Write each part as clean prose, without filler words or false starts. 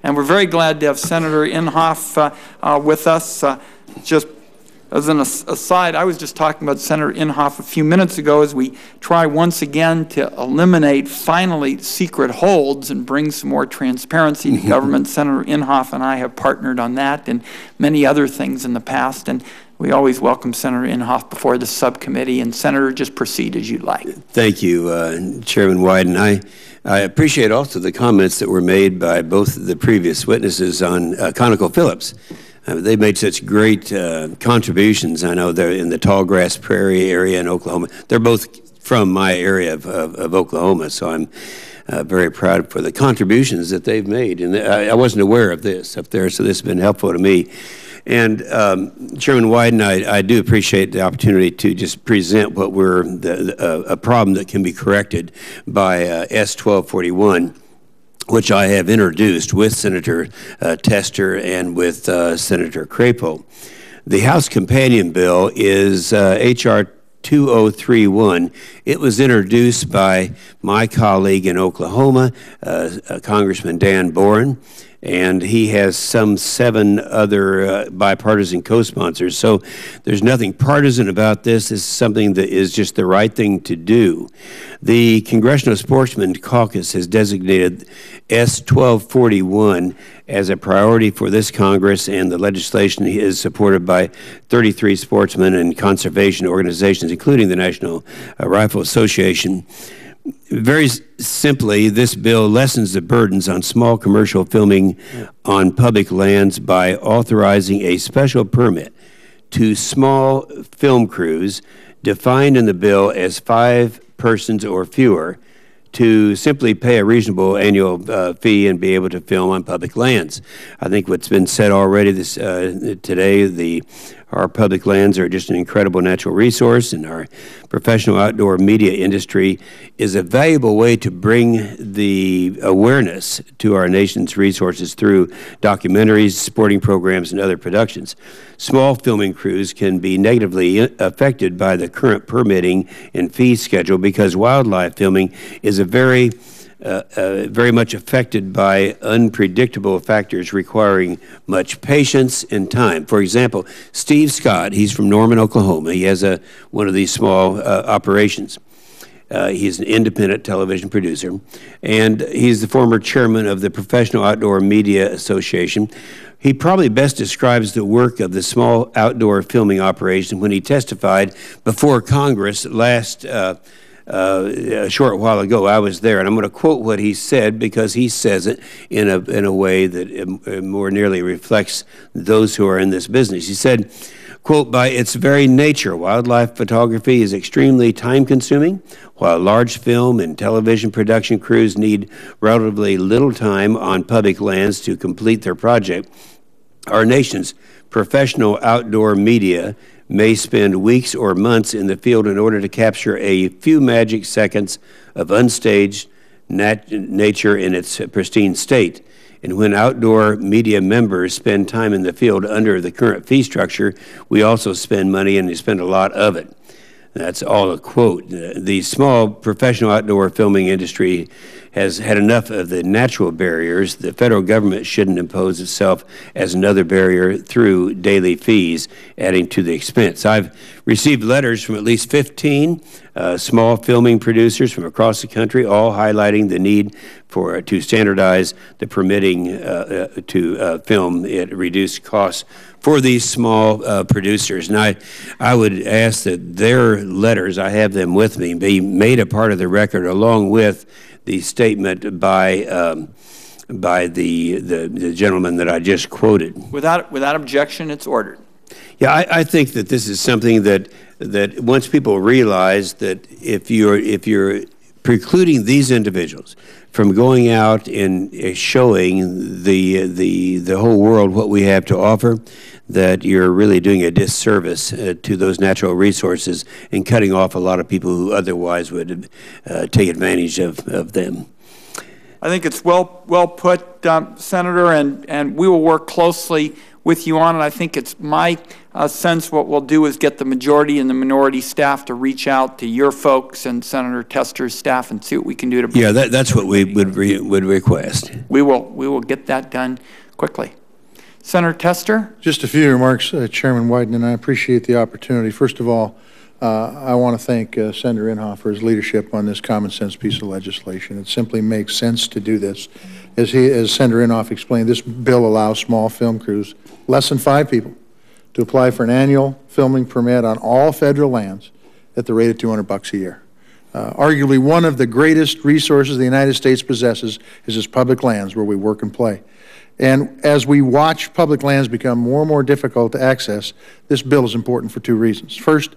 And we're very glad to have Senator Inhofe with us. Just as an aside, I was just talking about Senator Inhofe a few minutes ago as we try once again to eliminate, finally, secret holds and bring some more transparency to government. Senator Inhofe and I have partnered on that and many other things in the past. And we always welcome Senator Inhofe before the subcommittee. And Senator, just proceed as you'd like. Thank you, Chairman Wyden. I appreciate also the comments that were made by both of the previous witnesses on ConocoPhillips. They've made such great contributions. I know they're in the Tallgrass Prairie area in Oklahoma. They're both from my area of Oklahoma, so I'm very proud for the contributions that they've made. And I wasn't aware of this up there, so this has been helpful to me. And Chairman Wyden, I do appreciate the opportunity to just present what we're a problem that can be corrected by S.1241. Which I have introduced with Senator Tester and with Senator Crapo. The House companion bill is H.R. 2031. It was introduced by my colleague in Oklahoma, Congressman Dan Boren, and he has some 7 other bipartisan co-sponsors. So there's nothing partisan about this. This is something that is just the right thing to do. The Congressional Sportsman Caucus has designated S.1241 as a priority for this Congress, and the legislation is supported by 33 sportsmen and conservation organizations, including the National Rifle Association. Very simply, this bill lessens the burdens on small commercial filming on public lands by authorizing a special permit to small film crews defined in the bill as 5 persons or fewer to simply pay a reasonable annual fee and be able to film on public lands. I think what's been said already today, our public lands are just an incredible natural resource, and our professional outdoor media industry is a valuable way to bring the awareness to our nation's resources through documentaries, sporting programs, and other productions. Small filming crews can be negatively affected by the current permitting and fee schedule because wildlife filming is very much affected by unpredictable factors requiring much patience and time. For example, Steve Scott, he's from Norman, Oklahoma. He has one of these small operations. He's an independent television producer, and he's the former chairman of the Professional Outdoor Media Association. He probably best describes the work of the small outdoor filming operation when he testified before Congress a short while ago. I was there, and I'm going to quote what he said because he says it in a way that more nearly reflects those who are in this business. He said, quote, "By its very nature, wildlife photography is extremely time-consuming. While large film and television production crews need relatively little time on public lands to complete their project, our nation's professional outdoor media may spend weeks or months in the field in order to capture a few magic seconds of unstaged nature in its pristine state. And when outdoor media members spend time in the field under the current fee structure, we also spend money, and we spend a lot of it." That's all a quote. The small professional outdoor filming industry has had enough of the natural barriers. The federal government shouldn't impose itself as another barrier through daily fees, adding to the expense. I've received letters from at least 15 small filming producers from across the country, all highlighting the need to standardize the permitting to film at reduced costs for these small producers. And I would ask that their letters, I have them with me, be made a part of the record along with the statement by the gentleman that I just quoted. Without objection, it's ordered. Yeah, I think that this is something that once people realize that if you're precluding these individuals from going out and showing the whole world what we have to offer, that you're really doing a disservice to those natural resources and cutting off a lot of people who otherwise would take advantage of them. I think it's well put, Senator, and we will work closely with you on it. I think it's my Sens, what we'll do is get the majority and the minority staff to reach out to your folks and Senator Tester's staff and see what we can do to. Yeah, that's what we would request. We will get that done quickly. Senator Tester? Just a few remarks, Chairman Wyden, and I appreciate the opportunity. First of all, I want to thank Senator Inhofe for his leadership on this common sense piece of legislation. It simply makes sense to do this. As Senator Inhofe explained, this bill allows small film crews, less than 5 people, to apply for an annual filming permit on all federal lands at the rate of $200 a year. Arguably one of the greatest resources the United States possesses is its public lands where we work and play. And as we watch public lands become more and more difficult to access, this bill is important for 2 reasons. First,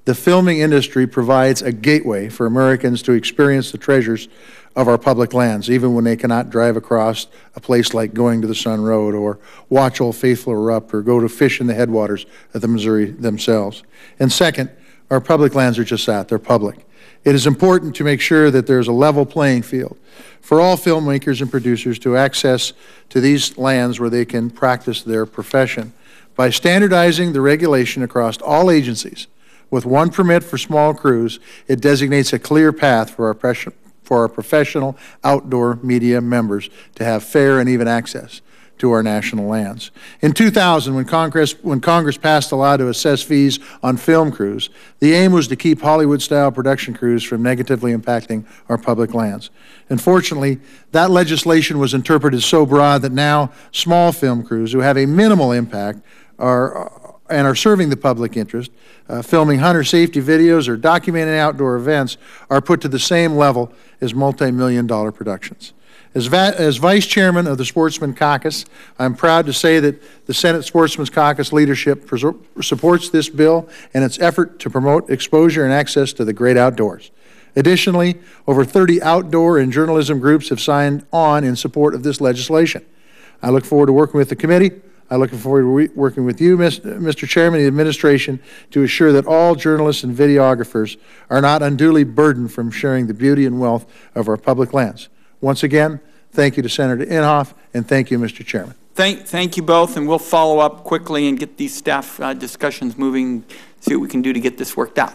the filming industry provides a gateway for Americans to experience the treasures of our public lands, even when they cannot drive across a place like Going to the Sun Road, or watch Old Faithful erupt, or go to fish in the headwaters of the Missouri themselves. And second, our public lands are just that, they're public. It is important to make sure that there's a level playing field for all filmmakers and producers to access to these lands where they can practice their profession. By standardizing the regulation across all agencies with one permit for small crews, it designates a clear path for our professional outdoor media members to have fair and even access to our national lands. In 2000, when Congress passed a law to assess fees on film crews, the aim was to keep Hollywood-style production crews from negatively impacting our public lands. Unfortunately, that legislation was interpreted so broad that now small film crews who have a minimal impact are serving the public interest, filming hunter safety videos or documenting outdoor events, are put to the same level as multi-million-dollar productions. As Vice Chairman of the Sportsman Caucus, I'm proud to say that the Senate Sportsman's Caucus leadership supports this bill and its effort to promote exposure and access to the great outdoors. Additionally, over 30 outdoor and journalism groups have signed on in support of this legislation. I look forward to working with the committee. I look forward to working with you, Mr. Chairman, and the administration to assure that all journalists and videographers are not unduly burdened from sharing the beauty and wealth of our public lands. Once again, thank you to Senator Inhofe, and thank you, Mr. Chairman. Thank you both, and we'll follow up quickly and get these staff discussions moving, see what we can do to get this worked out.